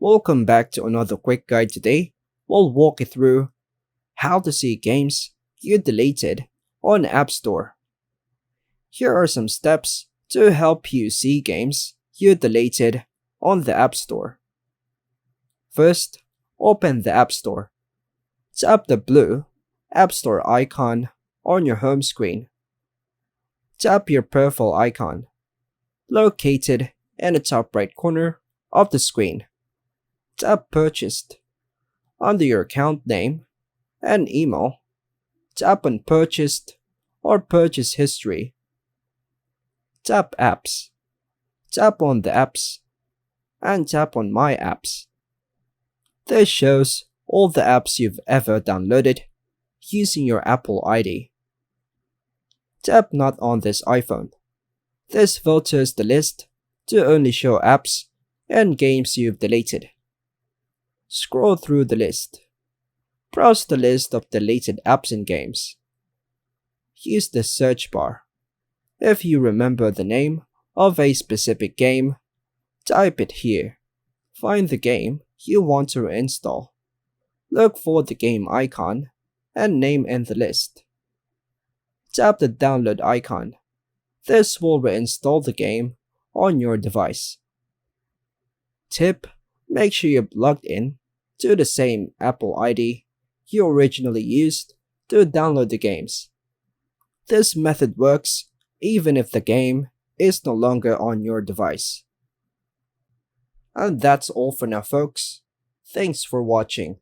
Welcome back to another quick guide today. We'll walk you through how to see games you deleted on App Store. Here are some steps to help you see games you deleted on the App Store. First, open the App Store. Tap the blue App Store icon on your home screen. Tap your profile icon, located in the top right corner of the screen. Tap Purchased. Under your account name and email, tap on Purchased or Purchase History. Tap Apps. Tap on the apps and tap on My Apps. This shows all the apps you've ever downloaded using your Apple ID. Tap Not on this iPhone. This filters the list to only show apps and games you've deleted. Scroll through the list. Browse the list of deleted apps and games. Use the search bar. If you remember the name of a specific game, type it here. Find the game you want to reinstall. Look for the game icon and name in the list. Tap the download icon. This will reinstall the game on your device. Tip: make sure you're logged in to the same Apple ID you originally used to download the games. This method works even if the game is no longer on your device. And that's all for now, folks. Thanks for watching.